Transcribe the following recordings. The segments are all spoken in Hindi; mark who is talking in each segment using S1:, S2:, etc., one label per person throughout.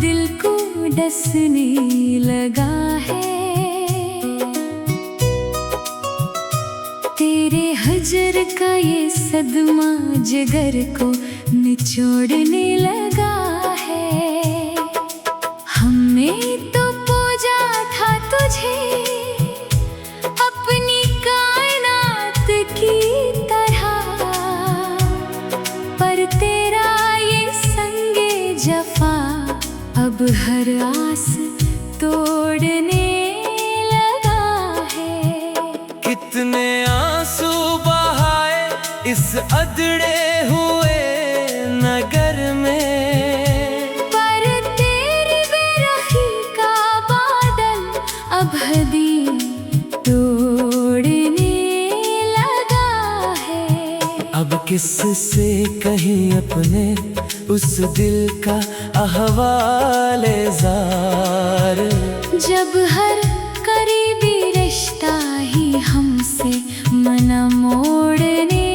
S1: दिल को डसने लगा है। तेरे हजर का ये सदमा जिगर को निचोड़ने लगा है। हमने तो पूजा था तुझे अपनी कायनात की तरह, पर तेरा ये संगे जफा अब हर आस तोड़ने लगा है।
S2: कितने आंसू बहाए इस अधड़े हुए नगर में,
S1: पर तेरी बेरखी का बादल अब हदी तोड़ने लगा है।
S2: अब किससे कहीं अपने उस दिल का अहवाले जार,
S1: जब हर करीबी रिश्ता ही हमसे मना मोड़ने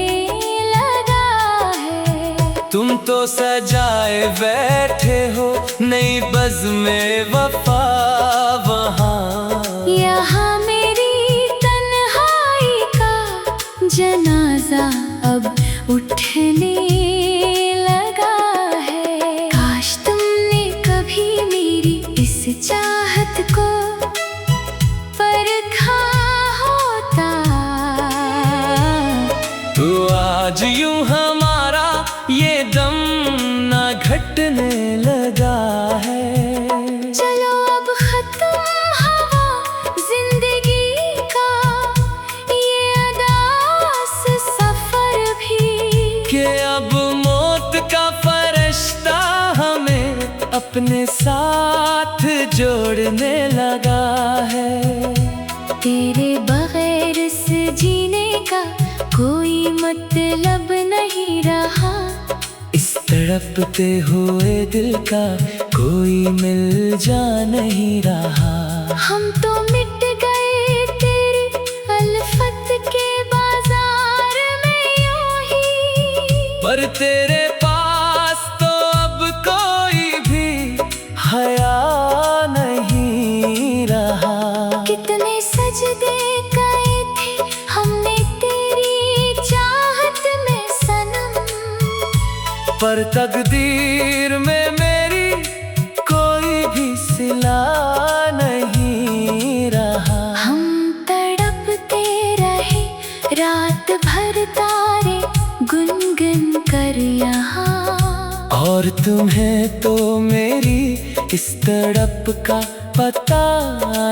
S1: लगा है।
S2: तुम तो सजाए बैठे हो नई बज़्म-ए वफा वहाँ,
S1: यहाँ मेरी तन्हाई का जनाजा अब उठने लगा है। काश तुमने कभी मेरी इस चाहत को परखा होता,
S2: तो आज यूं हमारा ये दम ना घटने लगा है।
S1: चलो अब खत्म हवा जिंदगी का ये अदास सफर भी,
S2: कि अब मौत का फरिश्ता हमें अपने साथ जोड़ने लगा है।
S1: तेरे बगैर इस जीने का कोई मतलब नहीं रहा,
S2: इस तड़पते हुए दिल का कोई मिल जा नहीं रहा।
S1: हम तो मिट गए तेरी अल्फत के बाजार में यूं ही,
S2: पर तेरे पास तो अब कोई भी हया नहीं रहा।
S1: कितने सजदे गए थे हमने तेरी चाहत में सनम,
S2: पर तकदीर में मेरी कोई भी सिला नहीं रहा।
S1: हम तड़पते रहे रात भर तारे गुनगुन कर यहाँ,
S2: और तुम्हें तो मेरी इस तड़प का पता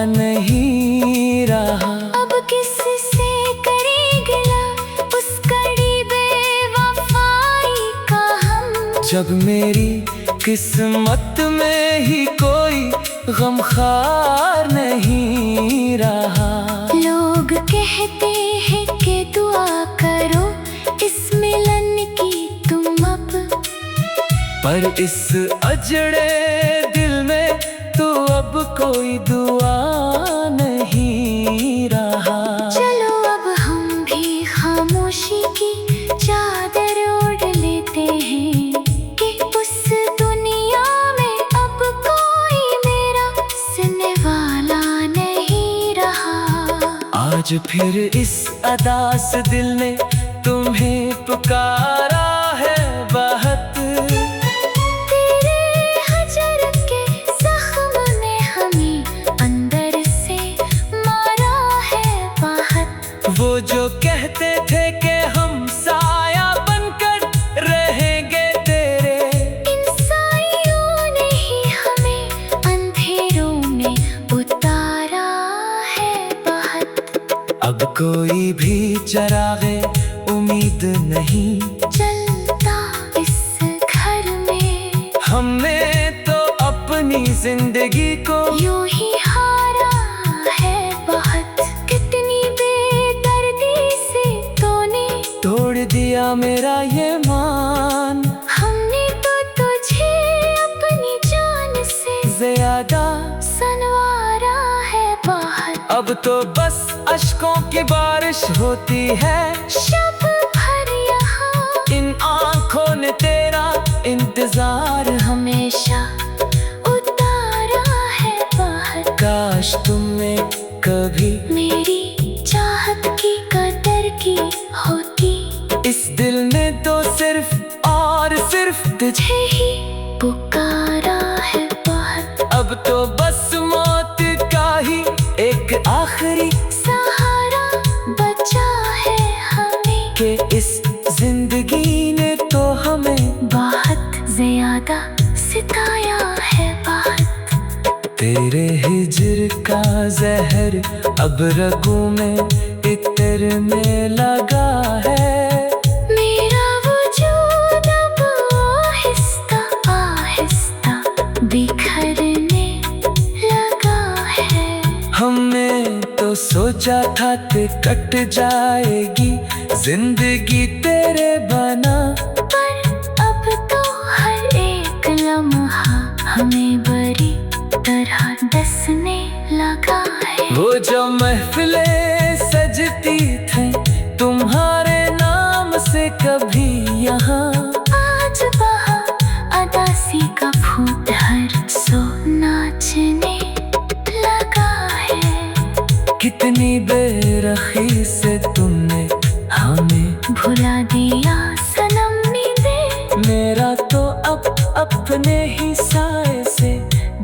S2: नहीं रहा।
S1: अब किससे करे गिला उस कड़ी बेवफाई का हम,
S2: जब मेरी किस्मत में ही कोई गमखार नहीं रहा।
S1: लोग कहते हैं कि दुआ करो इस मिलन की तुम अब,
S2: पर इस अजड़े दिल में तो अब कोई दुआ नहीं रहा।
S1: चलो अब हम भी खामोशी की चादर ओढ़ लेते हैं कि उस दुनिया में अब कोई मेरा सुनने वाला नहीं रहा।
S2: आज फिर इस अदास दिल ने तुम्हें पुकारा है बहुत,
S1: तेरे हजर के जख्म ने हमें अंदर से मारा है बहुत।
S2: वो जो कहते थे कि हम साया बनकर रहेंगे तेरे,
S1: इन साइयों ने ही हमें अंधेरों में उतारा है बहुत।
S2: अब कोई भी चरागे उम्मीद नहीं
S1: चलता इस घर में,
S2: हमने तो अपनी जिंदगी को
S1: यूं ही हारा है बहुत। कितनी बेदर्दी से तूने
S2: तोड़ दिया मेरा ये मान,
S1: हमने तो तुझे अपनी जान से
S2: ज्यादा
S1: सनवारा है बहुत।
S2: अब तो बस अश्कों की बारिश होती है
S1: शब भर यहाँ,
S2: इन आँखों ने तेरा इंतजार
S1: हमेशा
S2: काश तुमने कभी
S1: मेरी चाहत की कदर की होती।
S2: इस दिल ने तो सिर्फ और सिर्फ तुझे
S1: ही पुकारा है बहुत।
S2: अब तो बस मौत का ही एक आखिरी
S1: सहारा बचा है हमें
S2: कि इस जिंदगी ने तो हमें
S1: बहुत ज्यादा सिताया है बहुत।
S2: तेरे हिज्र का जहर अब रगों में इतरने लगा है।
S1: मेरा वजूद अब आहिस्ता आहिस्ता बिखरने लगा है।
S2: हमने तो सोचा था कि कट जाएगी जिंदगी तेरे बना,
S1: पर अब तो हर एक लम्हा हमें बड़ी तरह डसने लगा है।
S2: वो जो महफिलें सजती थी तुम्हारे नाम से कभी यहाँ,
S1: आज बहा अदासी का फूट हर सो नाचने लगा है।
S2: कितनी बेरखी से तुमने हमें
S1: भुला दिया सनम नींदे।
S2: मेरा तो अब अपने ही साए से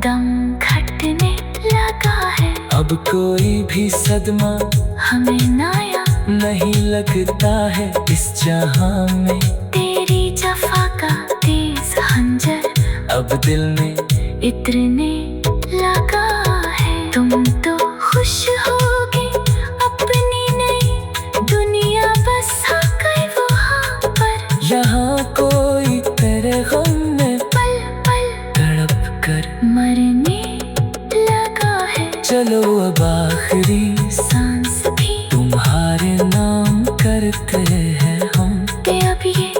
S1: दम घटने लगा है।
S2: अब कोई भी सदमा
S1: हमें नाया
S2: नहीं लगता है इस जहां में।
S1: तेरी जफा का तेज खंजर
S2: अब दिल में
S1: इतरने लगा है। तुम तो खुश होगे अपनी नई दुनिया बसा कर वहाँ पर।
S2: यहाँ कोई तेरे गम में
S1: पल पल
S2: तड़प कर
S1: मरने लगा है।
S2: चलो अब आखिरी
S1: सांस भी
S2: तुम्हारे नाम करते हैं हम।
S1: ते अब ये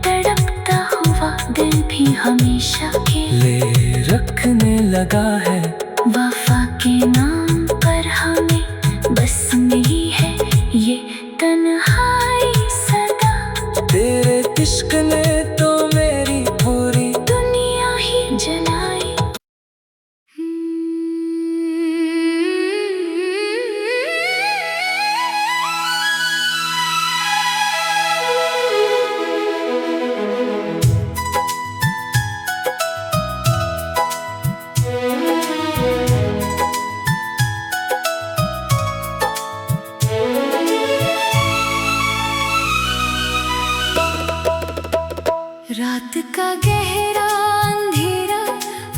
S1: तड़पता हुआ दिल भी हमेशा के
S2: ले रखने लगा है।
S1: वफा के नाम पर हमें बस मिली है ये तन्हाई सदा।
S2: तेरे इश्क ने तो मेरी पूरी
S1: दुनिया ही जलाई। रात का गहरा अंधेरा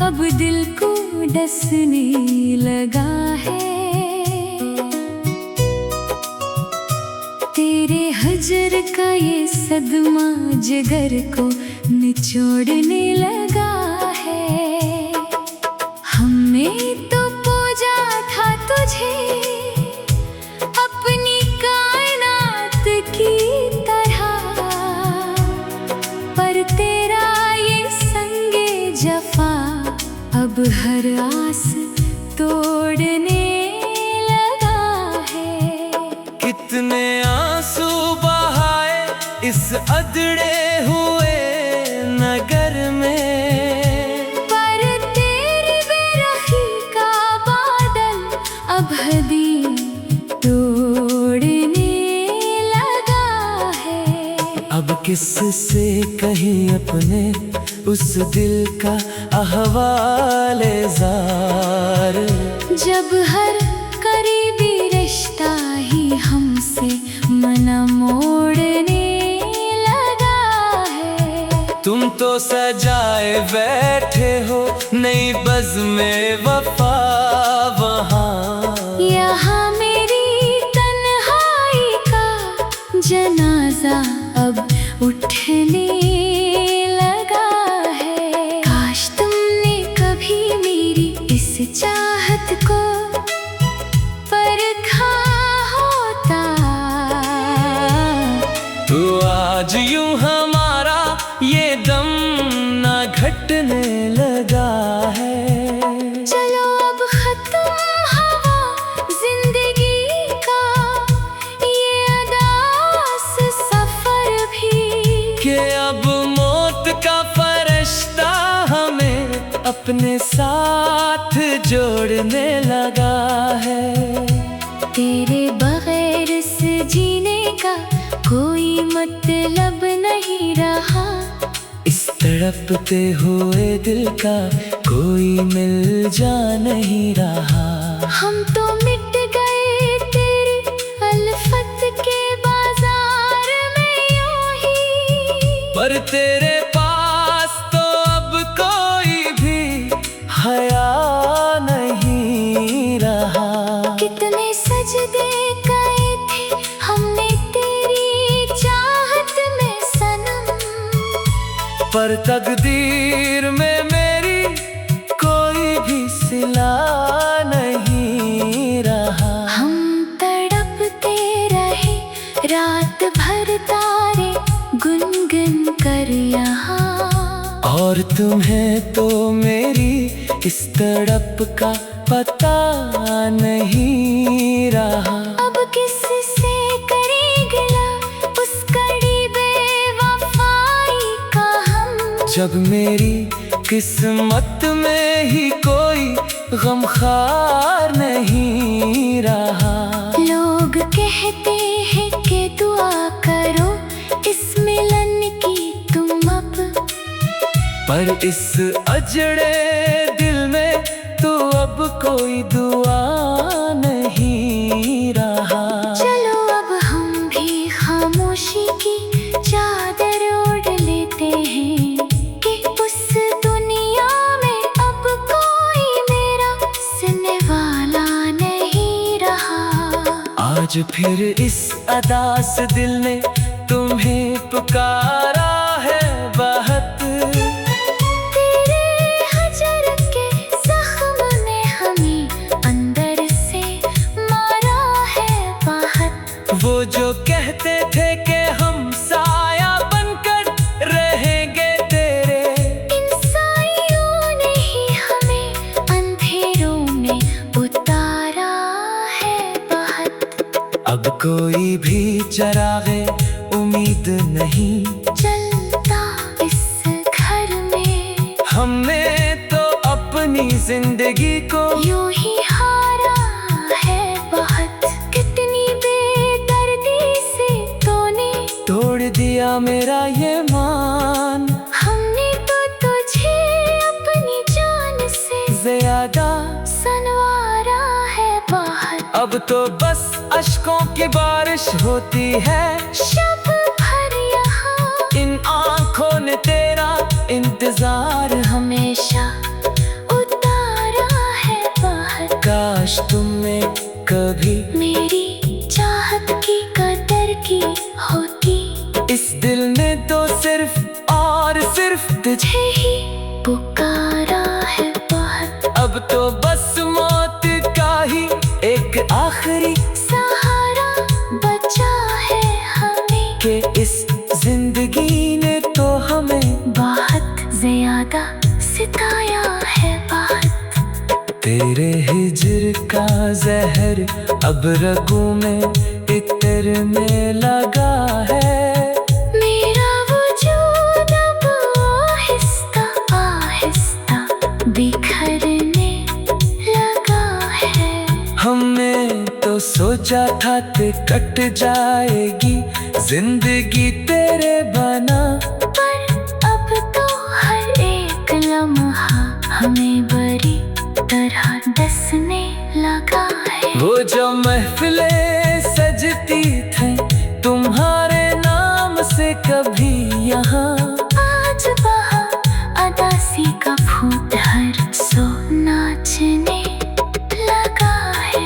S1: अब दिल को डसने लगा है। तेरे हजर का ये सदमा जिगर को निचोड़ने लगा है। हमने तो पूजा था तुझे अपनी कायनात की तरह, पर तेरा ये संगे जफा अब हर आस तोड़ने लगा है।
S2: कितने आंसू बहाए इस अधड़े हुए नगर में,
S1: पर तेरी बेरखी का बादल अब हदी तोड़ने लगा है।
S2: अब किससे कहीं अपने उस दिल का अहवाले जार,
S1: जब हर करीबी रिश्ता ही हमसे मना मोड़ने लगा है।
S2: तुम तो सजाए बैठे हो नई बज़्म वफा वहाँ।
S1: यहाँ मेरी तन्हाई का जनाजा अब उठने लगा है। काश तुमने कभी मेरी इस चाहत को परखा होता,
S2: तो आज यूं हमारा ये दम ना घटने लगा है।
S1: चलो अब खत्म हवा जिंदगी का ये अदास सफर भी,
S2: कि अब मौत का फरिश्ता हमें अपने अपने साथ जोड़ने लगा है।
S1: तेरे बगैर इस जीने का कोई मतलब नहीं रहा।
S2: इस तड़पते हुए दिल का कोई मिल जा नहीं रहा।
S1: हम तो मिट गए तेरे अल्फत के बाजार में यूं ही,
S2: पर तेरे पास तो अब कोई भी हया नहीं रहा।
S1: कितने सजदे गए थे हमने तेरी चाहत में सनम,
S2: पर तकदीर में मेरी कोई भी सिला नहीं रहा।
S1: हम तड़पते रहे रात भर तारे गुनगुन कर यहाँ,
S2: और तुम्हें तो मेरी इस तड़प का पता नहीं रहा।
S1: अब किससे करें गिला उस कड़ी बेवफाई का हम,
S2: जब मेरी किस्मत में ही कोई गमखार नहीं रहा।
S1: लोग कहते हैं कि दुआ करो इस मिलन की तुम अब,
S2: पर इस अजड़े दिल में तो अब कोई दुआ नहीं रहा।
S1: चलो अब हम भी खामोशी की चादर ओढ़ लेते हैं कि उस दुनिया में अब कोई मेरा सुनने वाला नहीं रहा।
S2: आज फिर इस अदा से दिल ने तुम्हें पुकारा है बहुत।
S1: तेरे हजर के जख्म ने हमें अंदर से मारा है बहुत।
S2: वो जो कहते थे कि हम साया बनकर रहेंगे तेरे,
S1: इन साइयों ने ही हमें अंधेरों में उतारा है बहुत।
S2: अब कोई भी चरागे उम्मीद नहीं
S1: चलता इस घर में,
S2: हमने तो अपनी जिंदगी को
S1: यूं ही हारा है बहुत। कितनी बेदर्दी से तूने
S2: तोड़ दिया मेरा ये मान।
S1: हमने तो तुझे अपनी जान से
S2: ज्यादा
S1: सनवारा है बहुत।
S2: अब तो बस अश्कों की बारिश होती है।
S1: शब भर यहाँ
S2: इन आँखों ने तेरा इंतजार
S1: हमेशा उतारा है बाहर।
S2: काश तुमने कभी
S1: मेरी चाहत की कदर की होती,
S2: इस दिल ने तो सिर्फ और सिर्फ तुझे
S1: तुझे ही पुकारा है बहुत।
S2: अब तो बस मौत का ही एक आखिरी
S1: सहारा बचा है हमें
S2: कि इस जिंदगी ने तो हमें
S1: बहुत ज्यादा सिताया है बहुत।
S2: तेरे हिजर का जहर अब रगों में इतरने लगा है।
S1: मेरा वजूद अब आहिस्ता आहिस्ता बिखरने लगा है।
S2: हमने तो सोचा था कि कट जाएगी जिंदगी तेरे बना,
S1: पर अब तो हर एक लम्हा हमें बड़ी तरह डसने लगा है।
S2: वो जो महफिलें सजती थी तुम्हारे नाम से कभी यहाँ,
S1: आज बहा अदासी का फूट हर सो नाचने लगा है।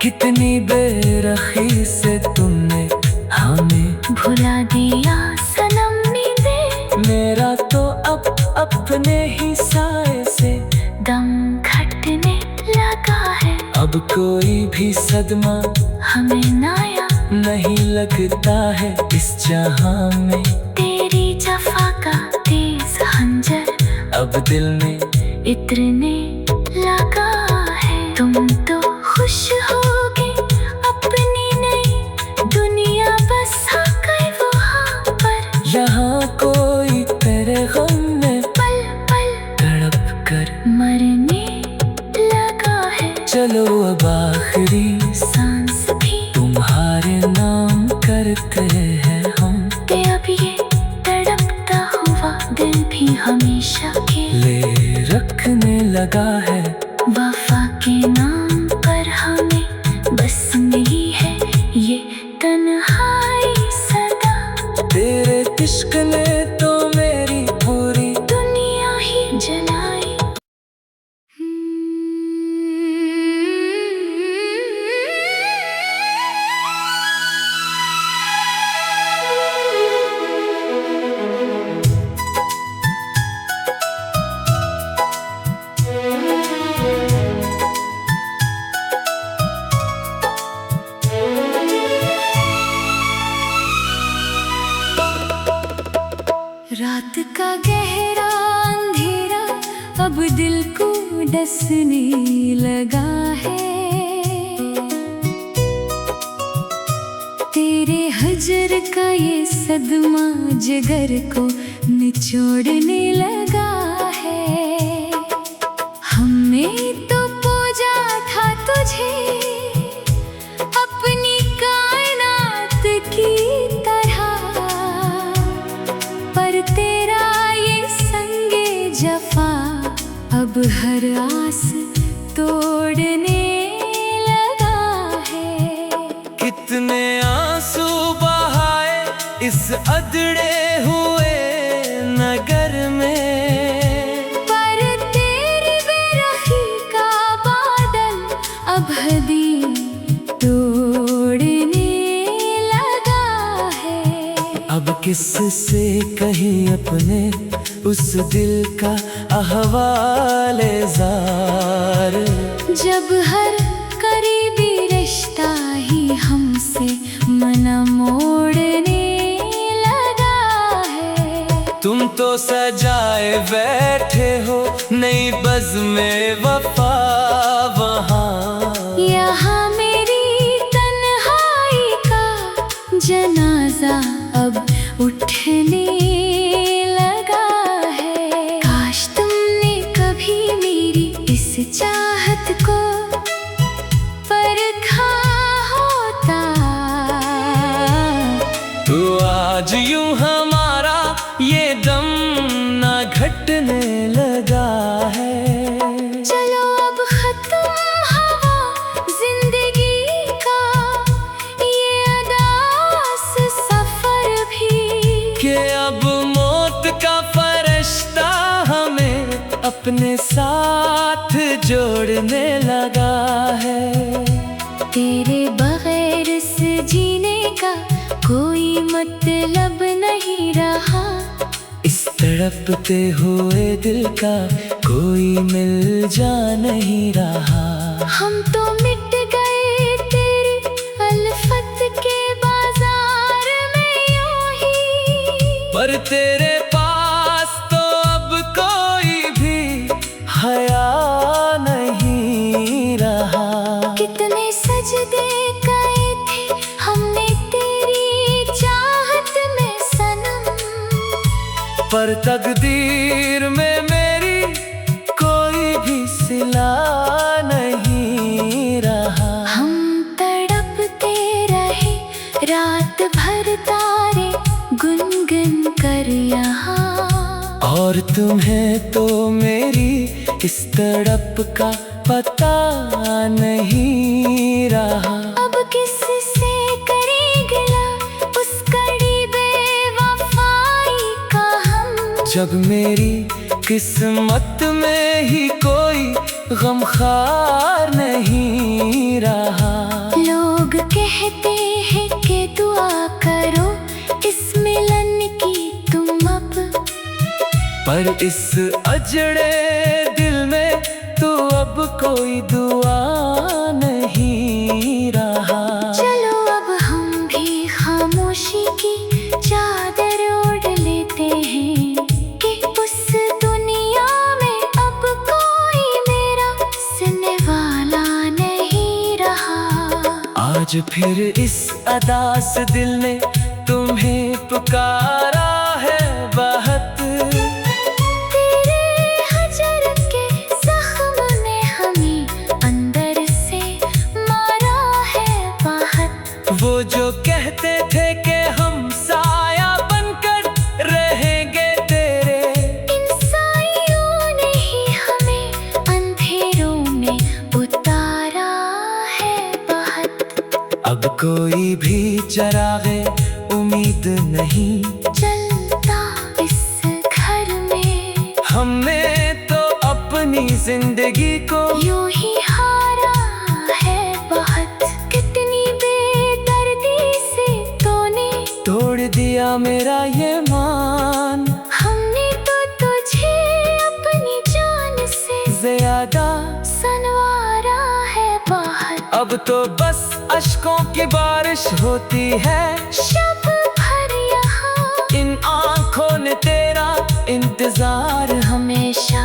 S2: कितनी बेरखी से तुमने हमें
S1: भुला दिया सनम नींदे,
S2: मेरा तो अब अपने ही साए से
S1: दम घटने लगा है।
S2: अब कोई भी सदमा
S1: हमें नाया
S2: नहीं लगता है इस जहां में।
S1: तेरी जफा का तेज खंजर
S2: अब दिल में
S1: इतरने लगा है। तुम तो खुश होगे अपनी नई दुनिया बसा कर वहाँ पर,
S2: यहाँ कोई तेरे गम में
S1: पल पल
S2: तड़प कर
S1: तोड़ने लगा है।
S2: चलो अब आखिरी
S1: सांस भी
S2: तुम्हारे नाम करते हैं हम।
S1: ते अब ये तड़पता हुआ दिल भी हमेशा के
S2: ले रखने लगा है।
S1: वफा के नाम पर हमें बस मिली है ये तन्हाई सदा।
S2: तेरे इश्क ने तो मेरी पूरी
S1: दुनिया ही जलाई। रात का गहरा अंधेरा अब दिल को डसने लगा है। तेरे हजर का ये सदमा जिगर को निचोड़ने लगा है। हमने तो पूजा था तुझे अपनी कायनात की तरह, पर तेरा ये संगे जफा अब हर आस तोड़ने लगा है।
S2: कितने आंसू बहाए इस अधड़े हुए नगर में,
S1: पर तेरी बेरखी का बादल अब हदी तोड़ने लगा है।
S2: अब किससे कहीं अपने उस दिल का अहवाले जार,
S1: जब हर करीबी रिश्ता ही हमसे मना मोड़ने लगा है।
S2: तुम तो सजाए बैठे हो नई बज़्म वफा वहाँ,
S1: यहाँ मेरी तन्हाई का जनाजा अब उठने लगा है। काश तुमने कभी मेरी इस चाहत को परखा होता,
S2: तो आज यूं हमारा ये दम ना घटने लगा है।
S1: चलो अब खत्म हवा जिंदगी का ये अदास सफर भी,
S2: कि अब मौत का फरिश्ता हमें अपने साथ जोड़ने लगा है।
S1: तेरे बगैर इस जीने का कोई मतलब नहीं रहा।
S2: इस तड़पते हुए दिल का कोई मिल जा नहीं रहा।
S1: हम तो मिट गए तेरी अल्फत के बाजार में यूं ही,
S2: पर तेरे पास तो अब कोई भी हया नहीं रहा।
S1: कितने सजदे गए थे हमने तेरी चाहत में सनम,
S2: पर तकदीर में मेरी कोई भी सिला नहीं रहा।
S1: हम तड़पते रहे रात भर तारे गुनगुन कर यहाँ,
S2: और तुम्हें तो मेरी इस तड़प का पता नहीं रहा।
S1: अब किससे करें गिला उस कड़ी बेवफाई का हम,
S2: जब मेरी किस्मत में ही कोई गमखार नहीं रहा।
S1: लोग कहते हैं कि दुआ करो इस मिलन की तुम अब,
S2: पर इस अजड़े दिल में तो अब कोई दुआ नहीं रहा।
S1: चलो अब हम भी खामोशी की चादर ओढ़ लेते हैं कि उस दुनिया में अब कोई मेरा सुनने वाला नहीं रहा।
S2: आज फिर इस अदास दिल ने तुम्हें पुकारा है बहुत,
S1: तेरे हजर के
S2: कोई भी चरागे उम्मीद नहीं
S1: चलता इस घर में।
S2: हमने तो अपनी जिंदगी को
S1: यूं ही हारा है बहुत, कितनी बेदर्दी से तूने
S2: तोड़ दिया मेरा ये मान।
S1: हमने तो तुझे अपनी जान से
S2: ज्यादा
S1: सनवारा है बहुत।
S2: अब तो बस अश्कों की बारिश होती है
S1: शब भर यहाँ
S2: इन आँखों ने तेरा इंतजार
S1: हमेशा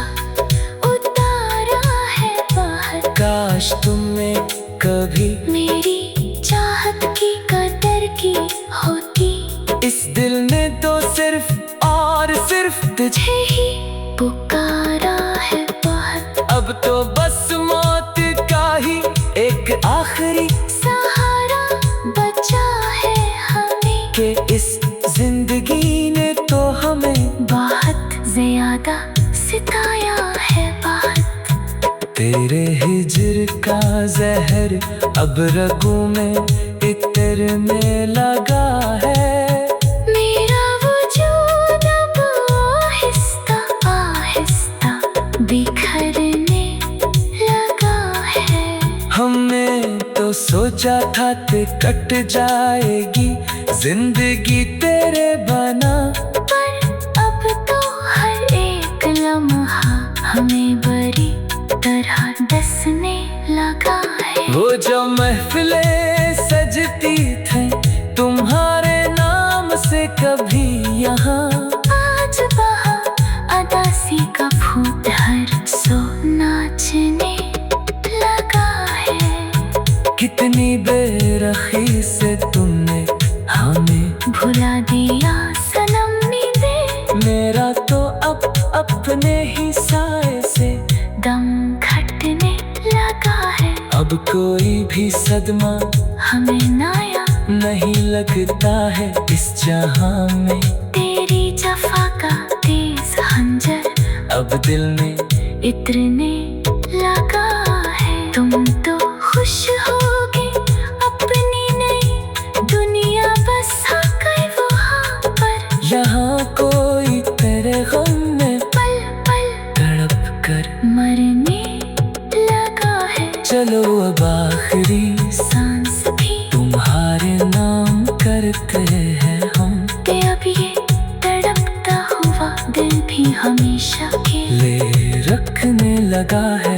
S1: उतारा है बाहर।
S2: काश तुमने कभी
S1: मेरी चाहत की कदर की होती,
S2: इस दिल ने तो सिर्फ और सिर्फ तुझे
S1: तुझे ही पुकारा है बहुत।
S2: अब तो बस मौत का ही एक आखिरी
S1: सहारा बचा है हमें,
S2: के इस जिंदगी ने तो हमें
S1: बहुत ज्यादा सिताया है बहुत।
S2: तेरे हिजर का जहर अब रगों में इतरने लगा है।
S1: मेरा वजूद अब आहिस्ता आहिस्ता बिखरने लगा है।
S2: हमने तो सोचा था कि कट जाएगी जिंदगी तेरे बना,
S1: पर अब तो हर एक लम्हा हमें बड़ी तरह डसने लगा है।
S2: वो जो महफिलें सजती थी तुम्हारे नाम से कभी यहाँ,
S1: आज बहा अदासी का फूट हर सो नाचने लगा है।
S2: कितनी बेरखी से तुमने हमें
S1: भुला दिया सनम दे,
S2: मेरा तो अब अपने ही साए से
S1: दम घटने लगा है।
S2: अब कोई भी सदमा
S1: हमें नाया
S2: नहीं लगता है इस जहां में।
S1: तेरी जफा का तेज हंजर
S2: अब दिल में
S1: इतरने लगा है। तुम तो खुश होगे अपनी नई दुनिया बसा कर वहाँ पर,
S2: यहाँ कोई तेरे गम में
S1: पल पल
S2: तड़प कर
S1: मरने लगा है।
S2: चलो अब आखिरी
S1: सांस भी
S2: तुम्हारे नाम करते हैं हम,
S1: के अब ये तड़पता हुआ दिल भी हमेशा के
S2: ले रखने लगा है